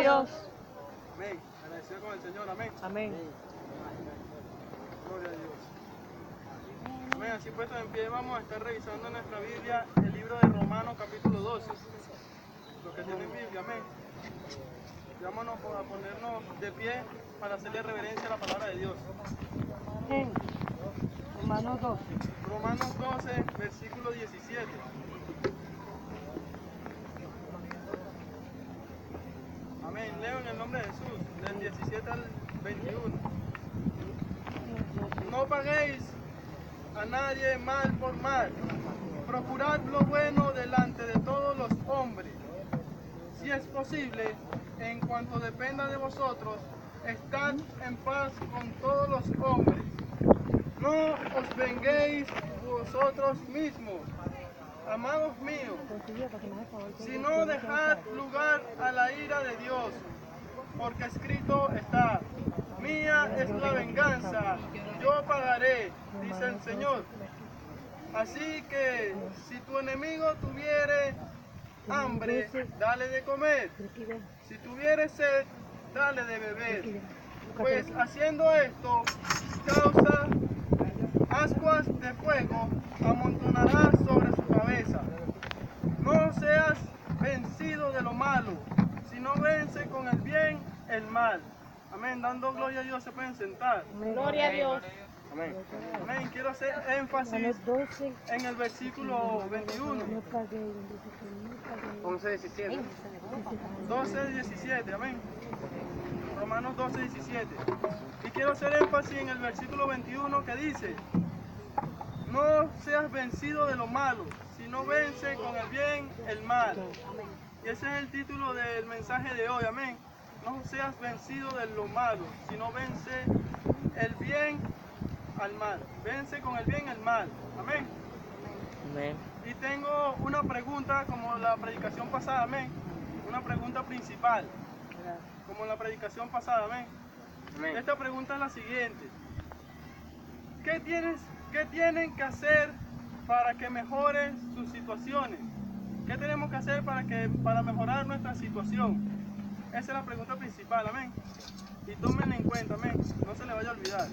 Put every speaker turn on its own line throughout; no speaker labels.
Dios.
Amén. Agradecido con el Señor. Amén.
Amén.
Gloria a Dios. Amén. Así puestos en pie, vamos a estar revisando en nuestra Biblia el libro de Romanos, capítulo 12. Los que tienen Biblia, amén. Vámonos a ponernos de pie para hacerle reverencia a la palabra de Dios.
Amén. Romanos 12.
Romanos 12, versículo 17. Amén. Leo en el nombre de Jesús, del 17 al 21. No paguéis a nadie mal por mal. Procurad lo bueno delante de todos los hombres. Si es posible, en cuanto dependa de vosotros, estad en paz con todos los hombres. No os venguéis vosotros mismos, amados míos, sino dejad lugar a la ira de Dios, porque escrito está: mía es la venganza, yo pagaré, dice el Señor. Así que si tu enemigo tuviere hambre, dale de comer. Si tuviere sed, dale de beber. Pues haciendo esto, causa ascuas de fuego amontonará sobre su cabeza. No seas vencido de lo malo, sino vence con el bien el mal. Amén. Dando gloria a Dios, se pueden sentar.
Gloria a Dios.
Amén. Amén. Quiero hacer énfasis en el versículo 21.
11:17.
12:17. Amén. Romanos 12:17. Y quiero hacer énfasis en el versículo 21 que dice: no seas vencido de lo malo, sino vence con el bien el mal. Y ese es el título del mensaje de hoy. Amén. No seas vencido de lo malo, sino vence el bien al mal. Vence con el bien el mal. Amén.
Amén.
Y tengo una pregunta como la predicación pasada. Amén. Una pregunta principal. Como la predicación pasada. Amén.
Amén.
Esta pregunta es la siguiente: ¿qué tienen que hacer para que mejoren sus situaciones? ¿Qué tenemos que hacer para mejorar nuestra situación? Esa es la pregunta principal, amén. Y tómenla en cuenta, amén. No se le vaya a olvidar.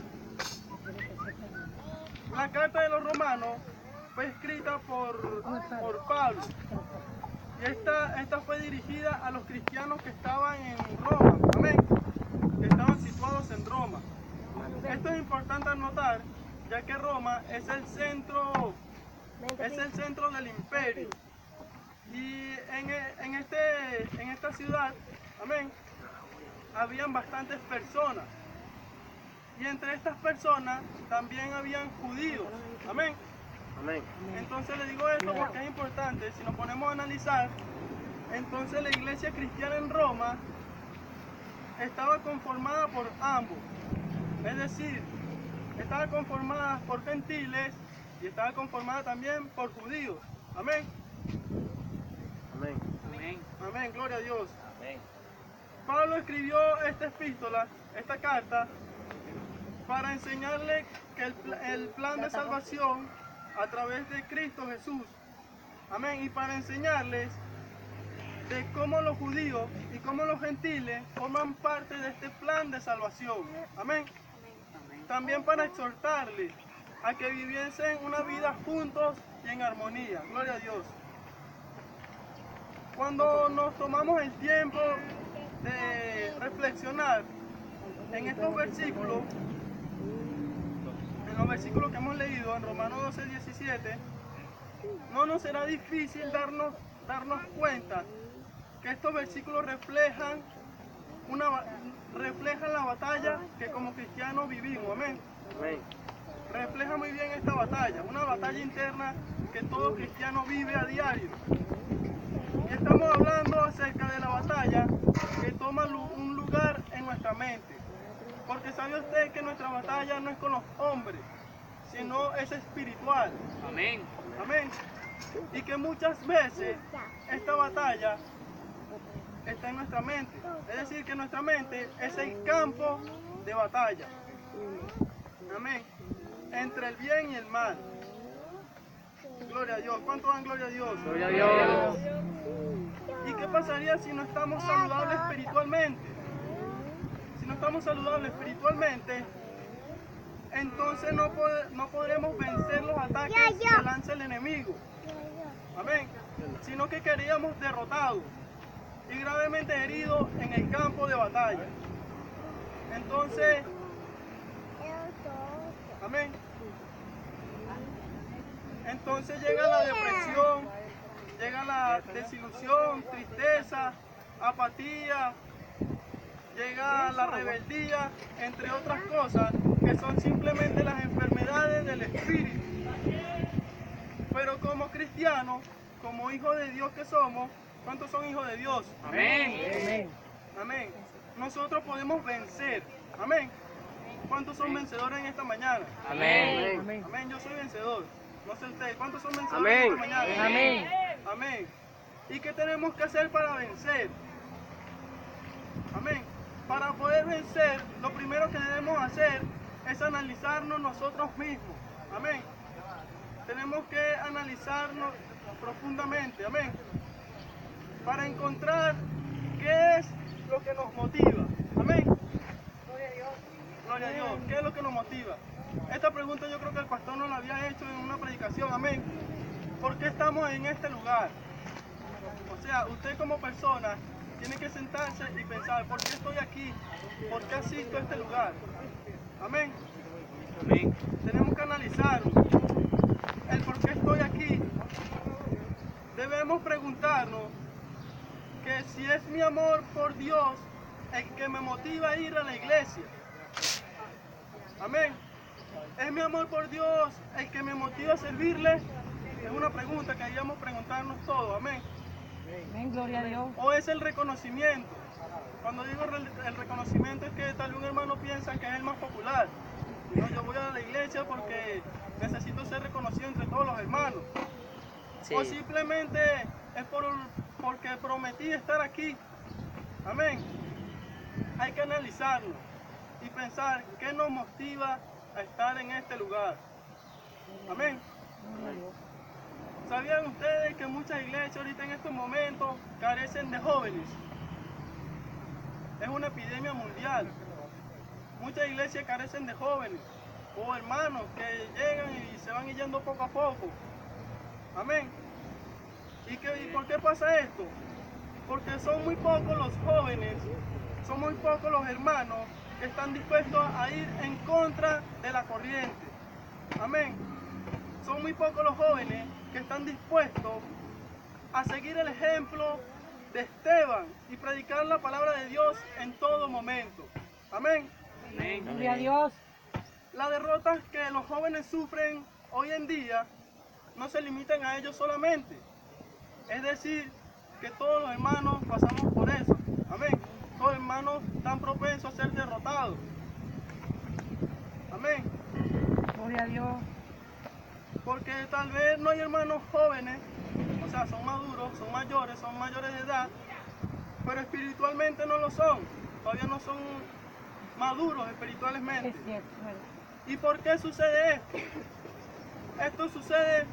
La carta de los Romanos fue escrita por Pablo. Y esta fue dirigida a los cristianos que estaban en Roma, amén. Que estaban situados en Roma. Esto es importante anotar, ya que Roma es el centro del imperio. Y en esta ciudad, amén, habían bastantes personas. Y entre estas personas también habían judíos, amén.
Amén.
Entonces le digo esto porque es importante. Si nos ponemos a analizar, entonces la iglesia cristiana en Roma estaba conformada por ambos. Es decir, estaba conformada por gentiles y estaba conformada también por judíos. Amén.
Amén.
Amén.
Amén, gloria a Dios.
Amén.
Pablo escribió esta epístola, esta carta, para enseñarle que el plan de salvación a través de Cristo Jesús. Amén. Y para enseñarles de cómo los judíos y cómo los gentiles forman parte de este plan de salvación. Amén. También para exhortarles a que viviesen una vida juntos y en armonía. Gloria a Dios. Cuando nos tomamos el tiempo de reflexionar en estos versículos, en los versículos que hemos leído en Romanos 12:17, no nos será difícil darnos cuenta que estos versículos reflejan la batalla que como cristianos vivimos. Amén.
Amén.
Refleja muy bien esta batalla, una batalla interna que todo cristiano vive a diario. Y estamos hablando acerca de la batalla que toma un lugar en nuestra mente. Porque sabe usted que nuestra batalla no es con los hombres, sino es espiritual.
Amén.
Amén. Y que muchas veces esta batalla está en nuestra mente. Es decir, que nuestra mente es el campo de batalla. Amén. Entre el bien y el mal. Gloria a Dios. ¿Cuánto dan gloria a Dios?
Gloria a Dios.
¿Y qué pasaría si no estamos saludables espiritualmente? estamos saludables espiritualmente, entonces no podremos vencer los ataques que lanza el enemigo. Amén. Sino que quedaríamos derrotados y gravemente heridos en el campo de batalla. Entonces, amén. Entonces llega la depresión, llega la desilusión, tristeza, apatía, llega la rebeldía, entre otras cosas, que son simplemente las enfermedades del espíritu. Pero como cristianos, como hijos de Dios que somos, ¿cuántos son hijos de Dios?
Amén.
Amén. Nosotros podemos vencer. Amén. ¿Cuántos son vencedores en esta mañana?
Amén.
Amén. Yo soy vencedor. No sé ustedes. ¿Cuántos son vencedores en esta mañana?
Amén.
Amén. ¿Y qué tenemos que hacer para vencer? Amén. Para poder vencer, lo primero que debemos hacer es analizarnos nosotros mismos. Amén. Tenemos que analizarnos profundamente. Amén. Para encontrar qué es lo que nos motiva. Amén. Gloria a Dios. ¿Qué es lo que nos motiva? Esta pregunta yo creo que el pastor nos la había hecho en una predicación. Amén. ¿Por qué estamos en este lugar? O sea, usted como persona tiene que sentarse y pensar, ¿por qué estoy aquí? ¿Por qué asisto a este lugar? Amén.
Amén.
Tenemos que analizar el por qué estoy aquí. Debemos preguntarnos que si es mi amor por Dios el que me motiva a ir a la iglesia. Amén. ¿Es mi amor por Dios el que me motiva a servirle? Es una pregunta que debíamos preguntarnos todos. Amén.
Amén, gloria a Dios.
¿O es el reconocimiento? Cuando digo el reconocimiento es que tal vez un hermano piensa que es el más popular. No, yo voy a la iglesia porque necesito ser reconocido entre todos los hermanos.
Sí.
O simplemente es porque prometí estar aquí. Amén. Hay que analizarlo y pensar qué nos motiva a estar en este lugar. Amén. ¿Sabían ustedes que muchas iglesias ahorita en estos momentos carecen de jóvenes? Es una epidemia mundial. Muchas iglesias carecen de jóvenes o hermanos que llegan y se van yendo poco a poco. Amén. ¿Y por qué pasa esto? Porque son muy pocos los jóvenes, son muy pocos los hermanos que están dispuestos a ir en contra de la corriente. Amén. Son muy pocos los jóvenes que están dispuestos a seguir el ejemplo de Esteban y predicar la palabra de Dios en todo momento. Amén.
Amén.
Gloria a Dios.
Las derrotas que los jóvenes sufren hoy en día no se limitan a ellos solamente. Es decir, que todos los hermanos pasamos por eso. Amén. Todos los hermanos están propensos a ser derrotados. Amén.
Gloria a Dios.
Porque tal vez no hay hermanos jóvenes, o sea, son maduros, son mayores de edad, pero espiritualmente no lo son. Todavía no son maduros espiritualmente.
Es cierto.
¿Y por qué sucede esto? Esto sucede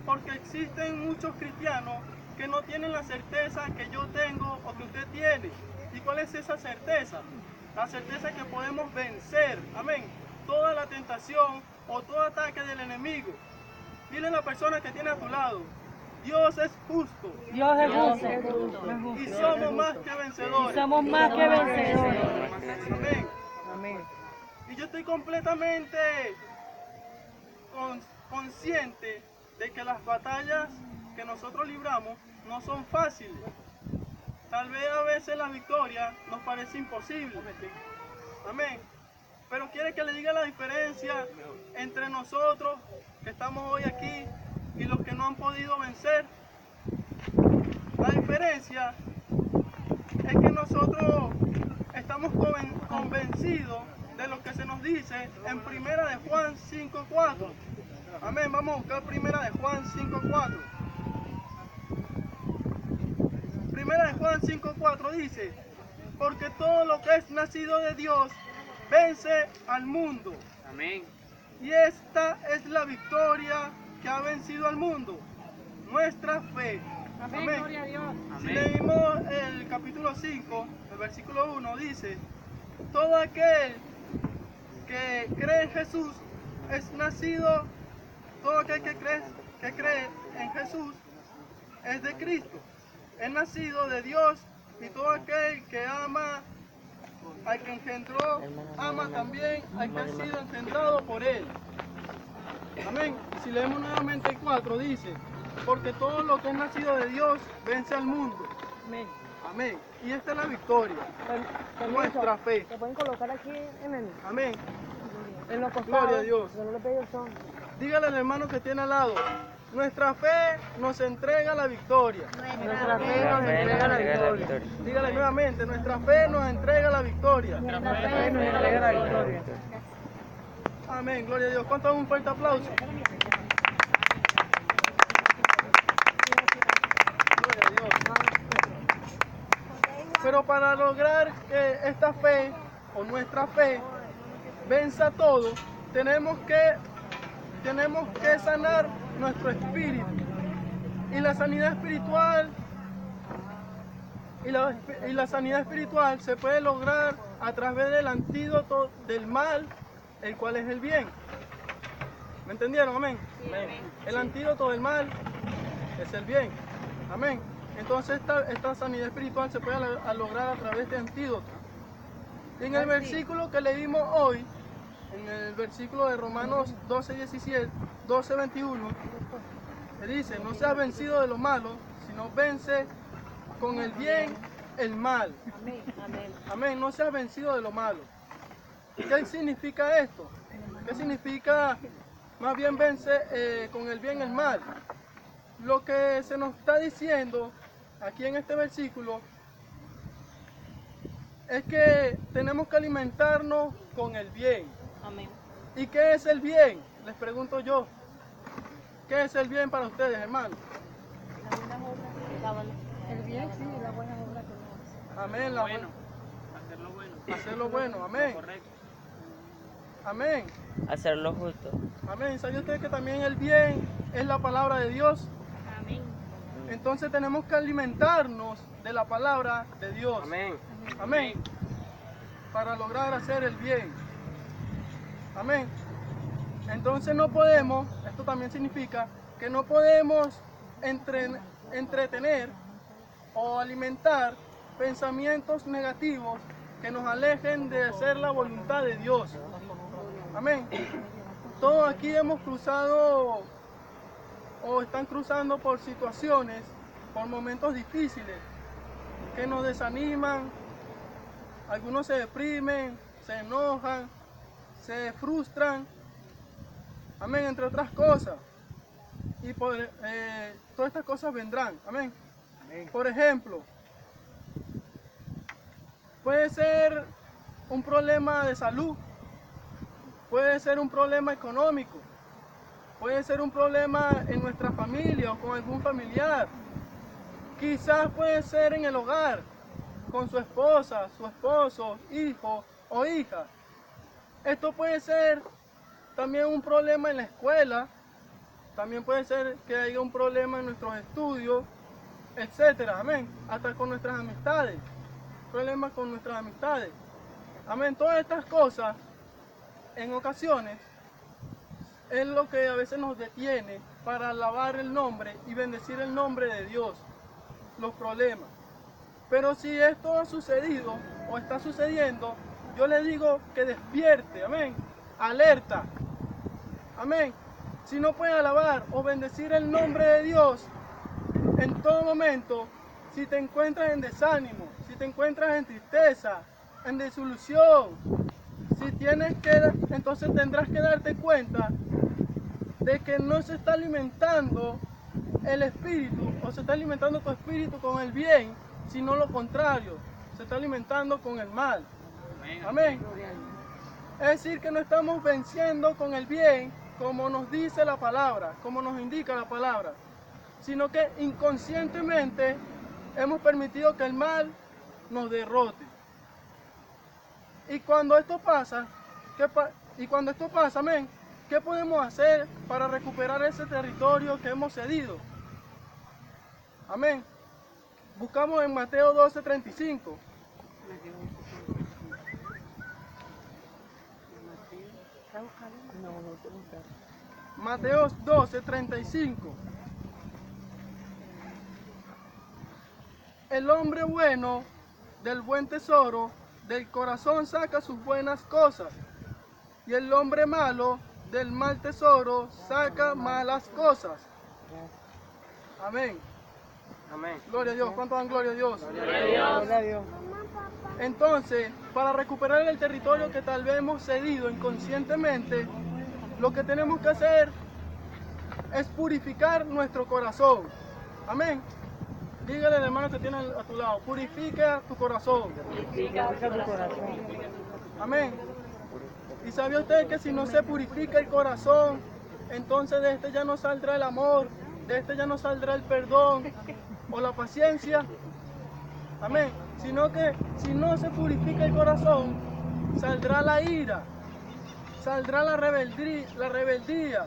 porque existen muchos cristianos que no tienen la certeza que yo tengo o que usted tiene. ¿Y cuál es esa certeza? La certeza que podemos vencer, amén, toda la tentación o todo ataque del enemigo. Dile a la persona que tiene a tu lado, Dios es justo.
Dios es justo.
Y somos más que vencedores.
Y somos más que vencedores.
Amén.
Amén.
Y yo estoy completamente consciente de que las batallas que nosotros libramos no son fáciles. Tal vez a veces la victoria nos parece imposible. Amén. Pero quiere que le diga la diferencia entre nosotros que estamos hoy aquí y los que no han podido vencer. La diferencia es que nosotros estamos convencidos de lo que se nos dice en Primera de Juan 5:4. Amén, vamos a buscar Primera de Juan 5:4. Primera de Juan 5:4 dice, porque todo lo que es nacido de Dios vence al mundo.
Amén.
Y esta es la victoria que ha vencido al mundo, nuestra fe.
Amén. Gloria a Dios.
Si
Amén.
leímos el capítulo 5, el versículo 1 dice, todo aquel que cree en Jesús es nacido, todo aquel que cree en Jesús es de Cristo, es nacido de Dios, y todo aquel que ama al que engendró, ama también al que ha sido engendrado por él. Amén. Si leemos nuevamente el 4, dice, porque todo lo que es nacido de Dios vence al mundo.
Amén.
Amén. Y esta es la victoria,
Permiso,
nuestra fe.
¿te pueden colocar aquí
Amén.
en los costados?
Gloria a Dios.
Porque no le pedí son.
Dígale al hermano que tiene al lado, nuestra fe nos entrega la victoria.
Nuestra fe nos entrega la victoria.
Dígale nuevamente, nuestra fe nos entrega la victoria.
Nuestra fe nos entrega la victoria.
Amén, gloria a Dios. ¿Cuánto un fuerte aplauso? Gloria a Dios. Pero para lograr que esta fe, o nuestra fe, venza todo, tenemos que sanar nuestro espíritu. Y la sanidad espiritual y la sanidad espiritual se puede lograr a través del antídoto del mal, el cual es el bien. ¿Me entendieron? Amén. El antídoto del mal es el bien. Amén. Entonces esta sanidad espiritual se puede lograr a través de antídoto. Y en el versículo que leímos hoy, en el versículo de Romanos 12:21, dice, no seas vencido de lo malo, sino vence con el bien el mal.
Amén. Amén.
Amén, no seas vencido de lo malo. ¿Qué significa esto? ¿Qué significa más bien vence con el bien el mal? Lo que se nos está diciendo aquí en este versículo es que tenemos que alimentarnos con el bien.
Amén.
¿Y qué es el bien? Les pregunto yo. ¿Qué es el bien para ustedes, hermanos?
El bien, sí, la buena obra que nos hace.
Amén.
Bueno, hacerlo bueno.
Hacerlo bueno. Amén.
Correcto.
Amén.
Hacerlo justo.
Amén. ¿Sabe usted que también el bien es la palabra de Dios?
Amén.
Entonces tenemos que alimentarnos de la palabra de Dios.
Amén.
Amén. Para lograr hacer el bien. Amén. Entonces no podemos, esto también significa que no podemos entretener o alimentar pensamientos negativos que nos alejen de hacer la voluntad de Dios. Amén. Todos aquí hemos cruzado o están cruzando por situaciones, por momentos difíciles que nos desaniman. Algunos se deprimen, se enojan, se frustran. Amén, entre otras cosas. Y todas estas cosas vendrán. Amén. Por ejemplo, puede ser un problema de salud, puede ser un problema económico, puede ser un problema en nuestra familia o con algún familiar. Quizás puede ser en el hogar, con su esposa, su esposo, hijo o hija. Esto puede ser también un problema en la escuela, también puede ser que haya un problema en nuestros estudios, etcétera. Amén. Hasta con nuestras amistades, problemas con nuestras amistades. Amén. Todas estas cosas, en ocasiones, es lo que a veces nos detiene para alabar el nombre y bendecir el nombre de Dios, los problemas. Pero si esto ha sucedido o está sucediendo, yo le digo que despierte, amén, alerta, amén. Si no puede alabar o bendecir el nombre de Dios en todo momento, si te encuentras en desánimo, si te encuentras en tristeza, en desilusión, si tienes que, entonces tendrás que darte cuenta de que no se está alimentando el espíritu o se está alimentando tu espíritu con el bien, sino lo contrario, se está alimentando con el mal. Amén. Es decir, que no estamos venciendo con el bien como nos dice la palabra, como nos indica la palabra, sino que inconscientemente hemos permitido que el mal nos derrote. Y cuando esto pasa, amén, ¿qué podemos hacer para recuperar ese territorio que hemos cedido? Amén. Buscamos en Mateo 12:35. Mateo 12:35. El hombre bueno del buen tesoro del corazón saca sus buenas cosas, y el hombre malo del mal tesoro saca malas cosas. Amén.
Amén.
Gloria a Dios. ¿Cuánto dan gloria a Dios?
Gloria a Dios.
Entonces, para recuperar el territorio que tal vez hemos cedido inconscientemente, lo que tenemos que hacer es purificar nuestro corazón. Amén. Dígale al hermano que tiene a tu lado, purifica tu corazón.
Purifica tu corazón.
Amén. ¿Y sabía usted que si no se purifica el corazón, entonces de este ya no saldrá el amor, de este ya no saldrá el perdón o la paciencia? Amén. Sino que si no se purifica el corazón, saldrá la ira, saldrá la rebeldía,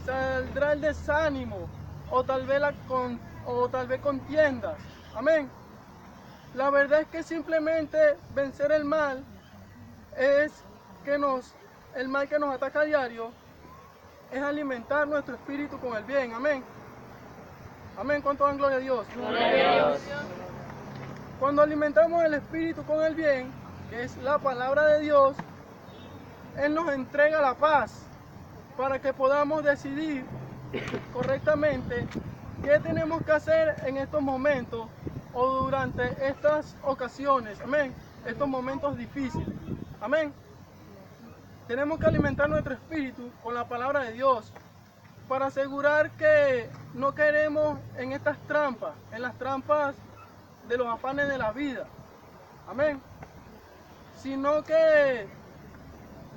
saldrá el desánimo o tal vez contiendas. Amén. La verdad es que simplemente vencer el mal el mal que nos ataca a diario es alimentar nuestro espíritu con el bien. Amén. Amén. ¿Cuánto dan gloria a Dios?
Gloria a Dios.
Cuando alimentamos el espíritu con el bien, que es la palabra de Dios, Él nos entrega la paz para que podamos decidir correctamente qué tenemos que hacer en estos momentos o durante estas ocasiones. Amén. Estos momentos difíciles. Amén. Tenemos que alimentar nuestro espíritu con la palabra de Dios para asegurar que no caeremos en estas trampas, en las trampas de los afanes de la vida. Amén. Sino que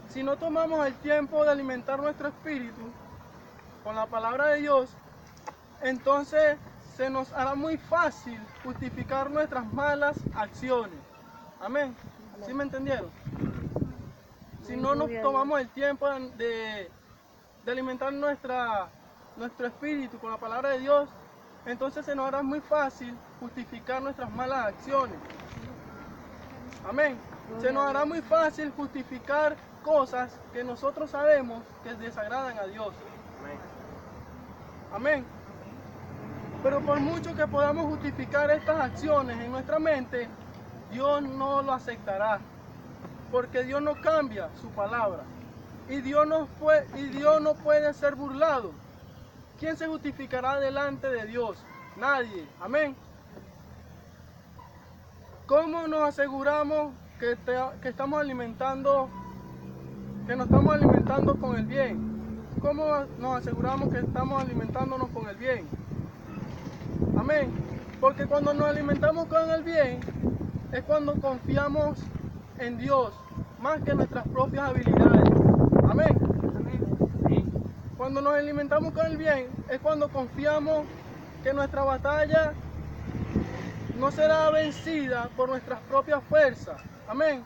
si no tomamos el tiempo de alimentar nuestro espíritu con la palabra de Dios, entonces se nos hará muy fácil justificar nuestras malas acciones. Amén. ¿Sí me entendieron? Si no nos tomamos el tiempo de alimentar nuestro espíritu con la palabra de Dios, entonces se nos hará muy fácil justificar nuestras malas acciones. Amén. Se nos hará muy fácil justificar cosas que nosotros sabemos que desagradan a Dios. Amén. Pero por mucho que podamos justificar estas acciones en nuestra mente, Dios no lo aceptará. Porque Dios no cambia su palabra. Y Dios no puede ser burlado. ¿Quién se justificará delante de Dios? Nadie. Amén. ¿Cómo nos aseguramos que estamos alimentando, que nos estamos alimentando con el bien? ¿Cómo nos aseguramos que estamos alimentándonos con el bien? Amén. Porque cuando nos alimentamos con el bien, es cuando confiamos en Dios, más que en nuestras propias habilidades. Amén. Cuando nos alimentamos con el bien, es cuando confiamos que nuestra batalla no será vencida por nuestras propias fuerzas. Amén.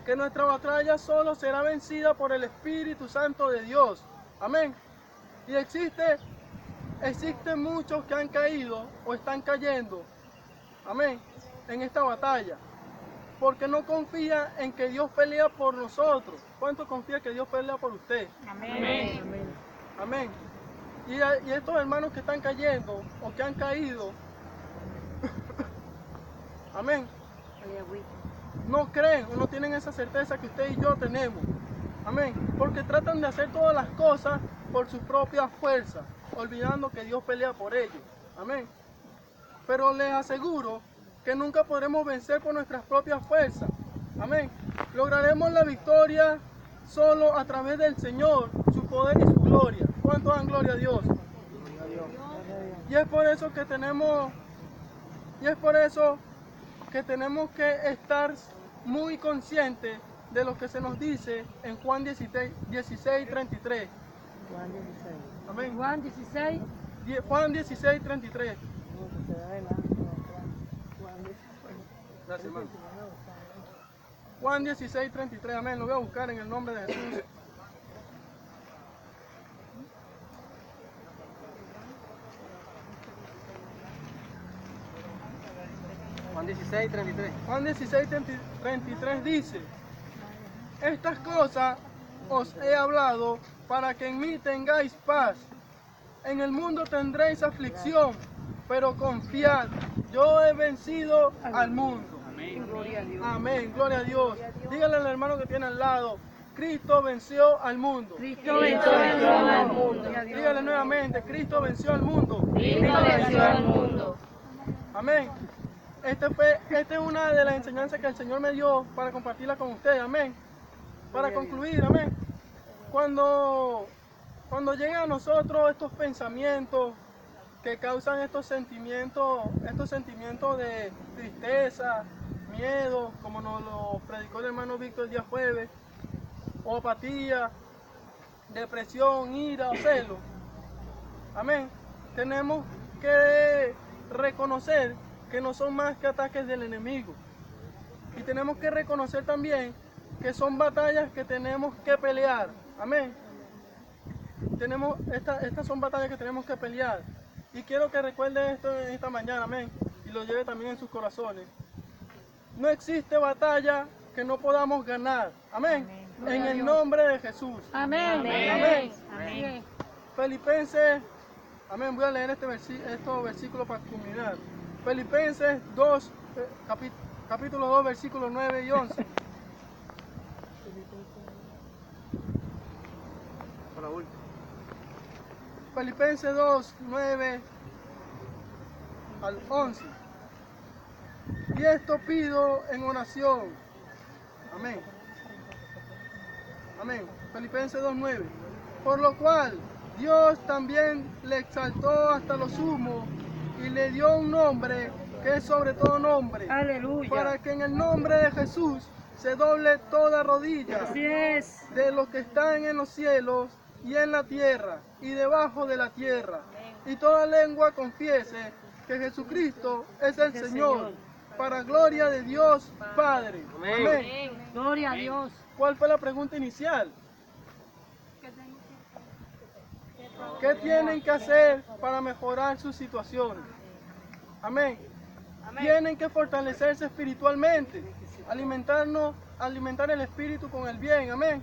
Que nuestra batalla solo será vencida por el Espíritu Santo de Dios. Amén. Y existen muchos que han caído o están cayendo. Amén. En esta batalla. Porque no confía en que Dios pelea por nosotros. ¿Cuánto confía que Dios pelea por usted?
Amén.
Amén. Y estos hermanos que están cayendo o que han caído, amén, no creen o no tienen esa certeza que usted y yo tenemos. Amén. Porque tratan de hacer todas las cosas por sus propias fuerzas, olvidando que Dios pelea por ellos. Amén. Pero les aseguro que nunca podremos vencer por nuestras propias fuerzas. Amén. Lograremos la victoria solo a través del Señor, su poder y su gloria. ¿Cuánto dan gloria a Dios? Y es por eso que tenemos que estar muy conscientes de lo que se nos dice en Juan 16:33.
Juan 16.
Amén.
Juan 16.
Juan 16:33. Gracias, hermano. Juan 16:33, amén. Lo voy a buscar en el nombre de Jesús.
Juan 16:33.
Juan 16:33 dice: estas cosas os he hablado, para que en mí tengáis paz. En el mundo tendréis aflicción, pero confiad, yo he vencido al mundo.
Gloria a Dios.
Amén, gloria a Dios. Dígale al hermano que tiene al lado, Cristo venció al mundo.
Cristo venció al mundo.
Dígale nuevamente, Cristo venció al mundo.
Cristo venció al mundo.
Amén. Esta es una de las enseñanzas que el Señor me dio para compartirla con ustedes. Amén. Para concluir, amén. Cuando llegan a nosotros estos pensamientos que causan estos sentimientos de tristeza, miedo, como nos lo predicó el hermano Víctor el día jueves, o apatía, depresión, ira o celo. Amén. Tenemos que reconocer que no son más que ataques del enemigo. Y tenemos que reconocer también que son batallas que tenemos que pelear. Amén. Estas son batallas que tenemos que pelear. Y quiero que recuerden esto en esta mañana, amén. Y lo lleve también en sus corazones. No existe batalla que no podamos ganar. Amén. En el nombre de Jesús.
Amén.
Amén.
Amén.
Filipenses, amén, voy a leer estos versículos para culminar. Filipenses 2, capítulo 2, versículos 9 y 11.
Por la última.
Filipenses 2, 9 al 11. Y esto pido en oración. Amén. Amén. Filipenses 2, 9. Por lo cual Dios también le exaltó hasta lo sumo y le dio un nombre que es sobre todo nombre.
Aleluya.
Para que en el nombre de Jesús se doble toda rodilla
Así es.
de los que están en los cielos y en la tierra y debajo de la tierra. Y toda lengua confiese que Jesucristo es el Señor, para gloria de Dios Padre.
Amén.
Amén.
Gloria a Dios.
¿Cuál fue la pregunta inicial? ¿Qué tienen que hacer para mejorar sus situaciones? Amén. Tienen que fortalecerse espiritualmente, alimentar el espíritu con el bien. Amén.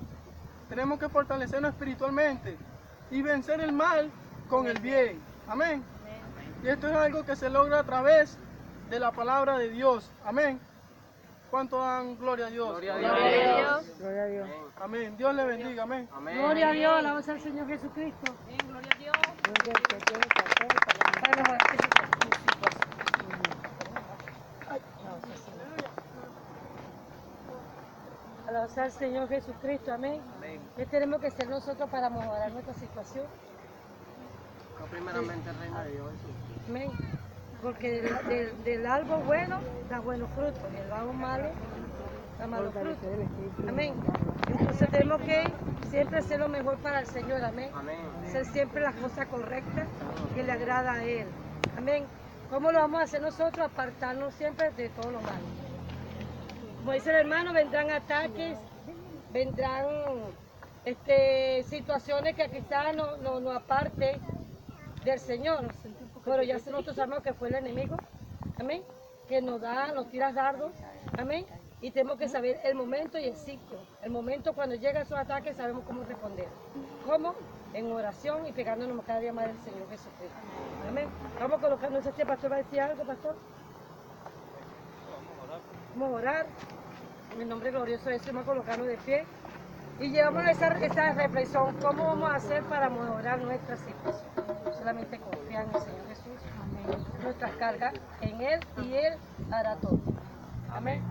Tenemos que fortalecernos espiritualmente y vencer el mal con el bien. Amén. Y esto es algo que se logra a través de la palabra de Dios. Amén. ¿Cuánto dan gloria a Dios?
Gloria a
Gloria a Dios.
Gloria a Dios.
Amén. Dios le bendiga. Amén.
Amén.
Gloria a Dios. Alabamos al Señor Jesucristo.
Gloria al que tiene que hacer para
Para mejorar tu situación. Alabamos al Señor Jesucristo. Amén.
Amén.
¿Qué tenemos que hacer nosotros para mejorar nuestra situación?
No, primeramente el reino de Dios. Jesús.
Amén. Porque del árbol bueno da buenos frutos y el árbol malo da malos frutos.
fortalecer el espíritu.
Amén. Entonces tenemos que siempre hacer lo mejor para el Señor. Amén.
Amén.
Hacer siempre las cosas correctas que le agrada a Él. Amén. ¿Cómo lo vamos a hacer nosotros? Apartarnos siempre de todo lo malo. Como dice el hermano, vendrán ataques, vendrán situaciones que quizás nos aparte del Señor. Pero ya nosotros sabemos que fue el enemigo. Amén. Que nos tira dardos. Amén. Y tenemos que saber el momento y el sitio. El momento cuando llegan esos ataques sabemos cómo responder. ¿Cómo? En oración y pegándonos cada día más del Señor Jesucristo. Amén. Vamos a colocar, no sé si el pastor va a decir algo, pastor. Vamos a orar. En el nombre glorioso de Jesús, vamos a colocarnos de pie. Y llevamos esa reflexión. ¿Cómo vamos a hacer para mejorar nuestra situación? Solamente confiar en el Señor Jesús. Amén. Nuestras cargas en Él y Él hará todo. Amén.